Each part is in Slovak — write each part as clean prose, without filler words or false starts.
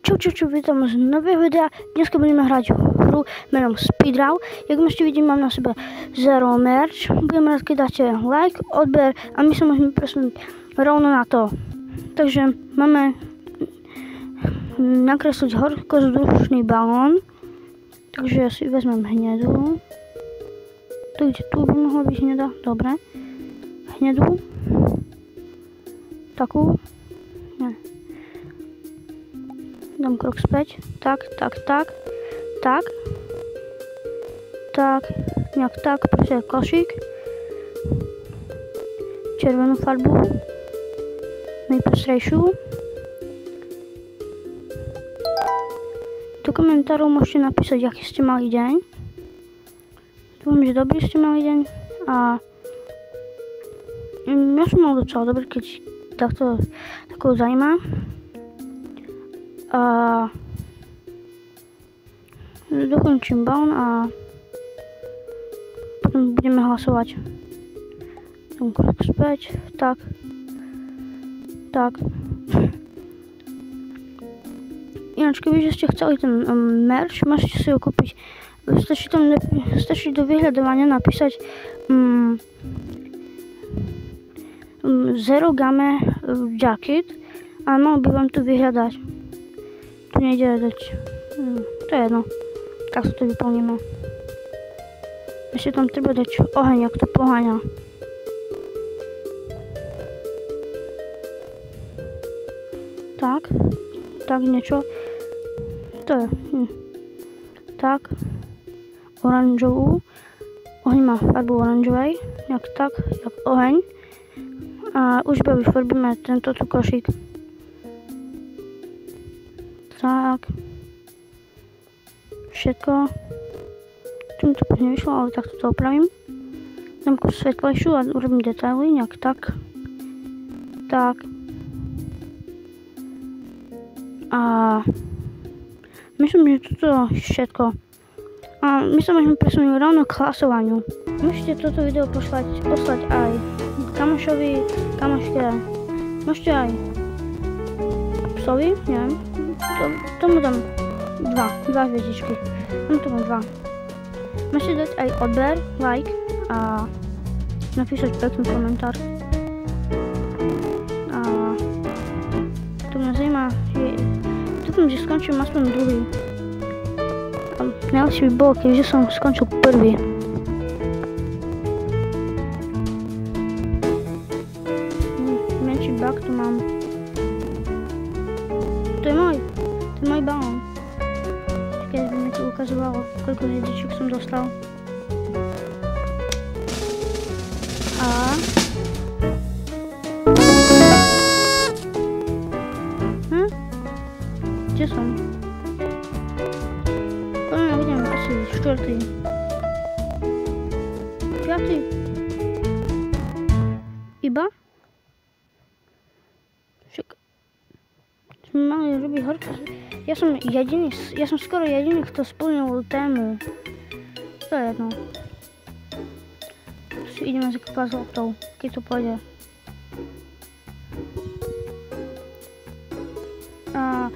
Čau, vítam z nového videa. Dneska budeme hrať hru menom Speedrun. Jak môžete vidieť, mám na sebe 0 merch. Budem rád, keď dáte like, odber a my sa môžeme presunúť rovno na to. Takže máme nakresliť horkozdušný balón. Takže ja si vezmem hnedú. Tu, kde tu by mohla byť hnedá. Dobre. Hnedú. Takú. Nie. Dám krok späť, tak, nejak tak, proste košík, červenú farbu, najpestrejšiu. Do komentárov môžete napísať, aký ste mali deň. Dúfam, že dobrý ste mali deň a ja som mal docela dobrý, keď takto zaujíma. A dokončím balón a potom budeme hlasovať. Dám krok späť, tak. Ináč, kebyže ste chceli ten merch, môžete si ho kúpiť. Stačí do vyhľadávania napísať 0 game jacket a mal by vám tu vyhľadať. Tu nejde dať, to je jedno, tak sa to vyplníme. Ešte tam treba dať oheň, ak to poháňa. Tak niečo, to je, tak, oranžovú, oheň má farbu oranžovej, jak tak, jak oheň. A už iba vyfarbíme tento tu košík. Tak, všetko, čím to pekne vyšlo, ale takto to opravím. Dám kus svetlejšiu a urobím detaily, nejak tak. A myslím, že toto je všetko. A my sa môžeme presunúť rovno k hlasovaniu. Môžete toto video poslať aj kamošovi, kamoške, môžete aj psovi, neviem. Tomu dám 2 hviezdičky. Tomu 2. Môžete dať aj odber, like a napísať pekný komentár. A to mňa zaujíma, dúfam, že skončím aspoň druhý. A najlepšie by bolo, keďže som skončil prvý. Menší bug tu mám. To je môj balón. Keď by mi to ukazovalo, koľko hviezdičiek som dostal. A kde som? Podľa mňa budem asi 4. 5. Iba? Mali robiť horko. Ja som skoro jediný, kto splnil tému. To je jedno. Si ideme zakúpať zlatou, keď to pôjde. A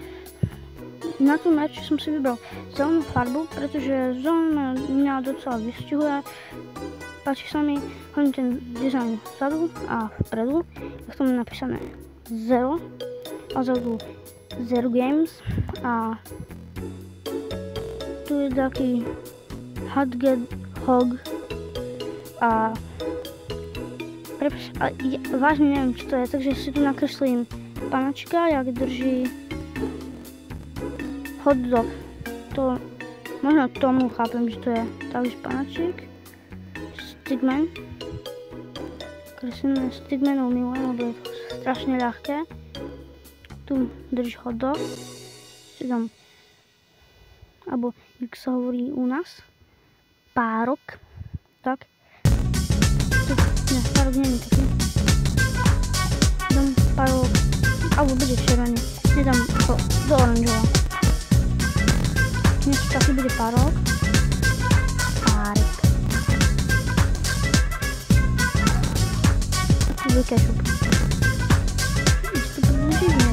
na tú merch som si vybral zelenú farbu, pretože zelená mňa docela vystihuje. Páči sa mi hlavne ten dizajn vzadu a vpredu. Tak to mám napísané 0 a vzadu 0 games a tu je taký hog a ja vážne neviem, čo to je, takže si tu nakreslím panačka, jak drží hotdog. To možno tomu chápem, že to je takže panačík, stickman. Kreslíme stickmanov milujem, lebo je to strašne ľahké. Tu drží hotdog, si dám, alebo jak sa hovorí u nás, párok, tak. Tu, párok nie je taký. Dám párok, alebo bude červený, nedám to do oranžova. Niečo taký bude párok. Párek. Tu bude kečup. Isto to bude živné.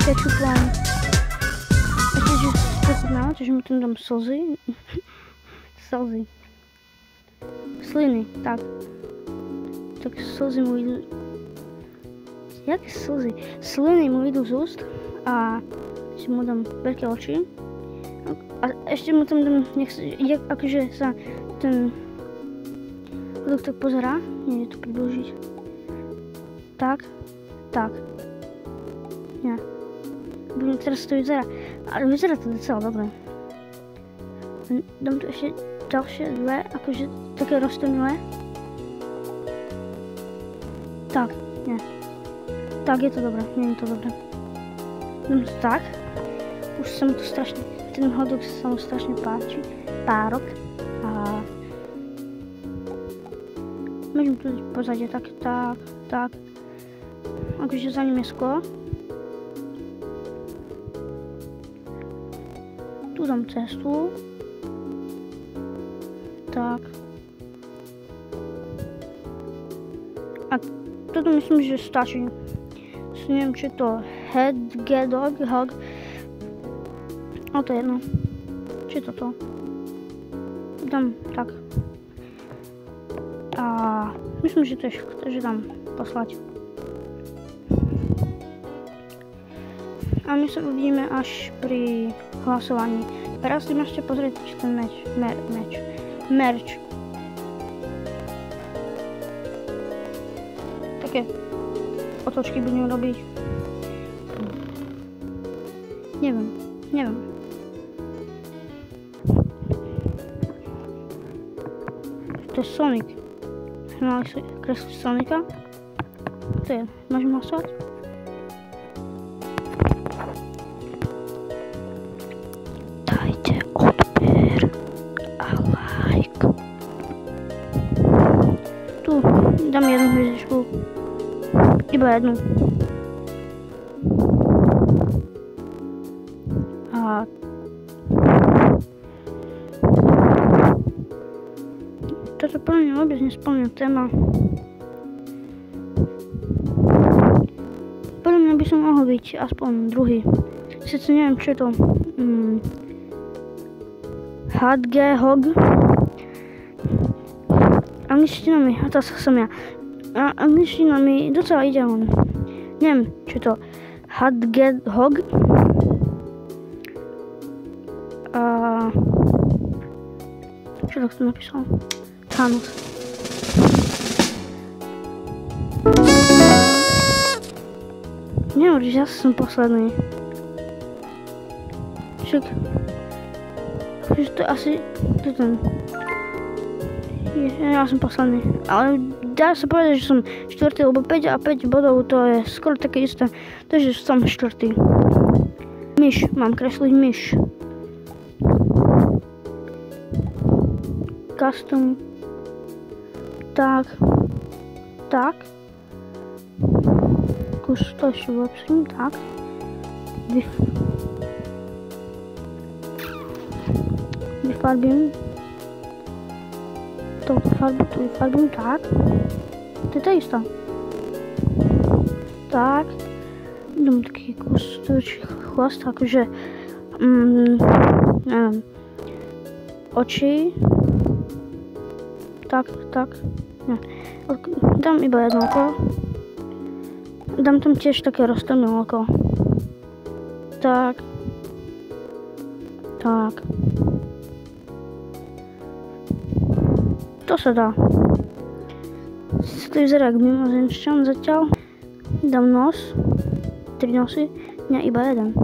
kečupom. Ešte, že pochutnáva, takže mu tam dám slzy. Slzy. Sliny, tak. Tak slzy mu idú... Jak slzy? Sliny mu idú z úst a si mu dám veľké oči. A ešte mu tam dám, nech sa, akože sa ten produkt tak pozerá. Nie, je to približiť. Tak, tak. Nie. Teraz to vyzerá, ale vyzerá to docela dobre. Dám tu ešte ďalšie dve, akože také roztomilé. Tak, nie. Tak, je to dobré, nie je to dobré. Dám to tak. Už sa mu to strašne, ten hotdog sa mu strašne páči. Párok. A... Môžem tu pozadie, tak. Akože za ním je sklo. Tu dám cestu. Tak. A toto myslím, že stačí. Neviem, či je to hedgehog, ale to je jedno. Či je toto? Dám tak. A myslím, že to je všetko, takže dám poslať. A my sa uvidíme až pri hlasovaní. Teraz si môžete pozrieť, či ten merch. Také otočky budem robiť. Neviem. To je Sonic. Mali si kresliť Sonika. To je, môžem hlasovať? Dajte odber a like. Tu dám jednu hviezdičku. Iba jednu. A toto pre mňa vôbec nesplňa téma. Podľa mňa by som mohol byť aspoň druhý. Sice neviem, čo je to. Hedgehog. Angličtina mi, a to som ja. A angličtina mi docela ide on. Neviem, čo je to. Hedgehog. A... Čo to som napísal? Thanos. Nehovorí, že ja som posledný. Však... Že to asi... To ten... Ja som posledný. Ale dá sa povedať, že som 4. lebo 5 a 5 bodov to je skoro také isté. Takže som 4. Myš. Mám kresliť myš. Custom. Tak. Kus to ešte vylepším, tak. Vyfarbím. Touto farbu tu vyfarbím, tak. To je to isté. Tak. Dám taký kus, chvost, akože, neviem, oči. Tak. Nie. Dám iba jedno oko. Dám tam tiež také roztomilé oko. Tak. To sa dá. To vyzerá jak mimozemšťan zatiaľ. Dám nos. 3 nosy. Nie, iba jeden.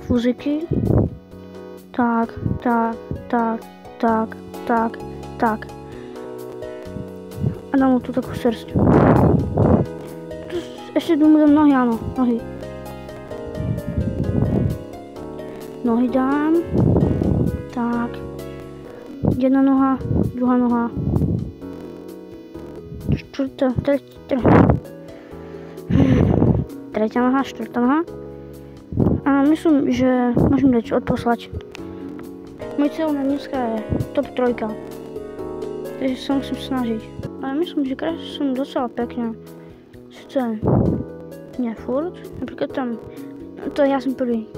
Fúziky. Tak. A dám mu tu takú srst. Ešte mu dám nohy, áno, nohy. Nohy dám. Tak. Jedna noha, druhá noha. Tretia noha, štvrtá noha. A myslím, že môžem dať odposlať. Môj cieľ na dneska je top 3. Takže sa musím snažiť. Ale myslím, že kresím docela pekne. Sice nie furt. Napríklad tam, to ja som prvý.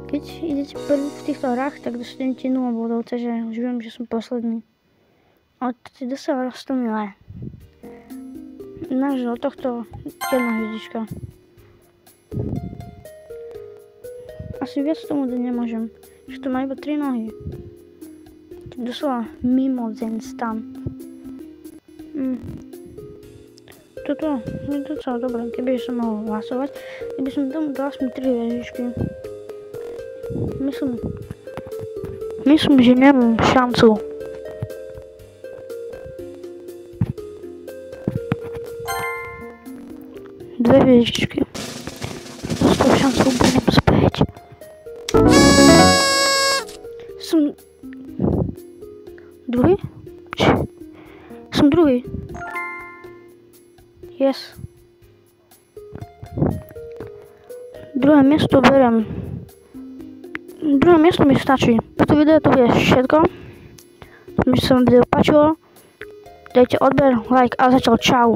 Keď idete prvý v týchto hrách, tak dostanete 0 bodov, takže už viem, že som posledný. Ale to dostáva 100 milé. Náš od tohto 1 hviezdička. Asi viac tomu dať nemôžem, že to má iba 3 nohy. To doslova mimozenstan. Toto je docela dobré, keby som mohol hlasovať, keby som tomu dal aspoň 3 hviezdičky. Myslím, že nemám šancu. Dve hviezdičky. S tou šancou budem späť. Som druhý? Som druhý. Yes. Druhé miesto beriem. Druhé miesto mi stačí. Toto video to bude všetko. Dúfam, že sa vám video páčilo. Dajte odber, like a zatiaľ čau.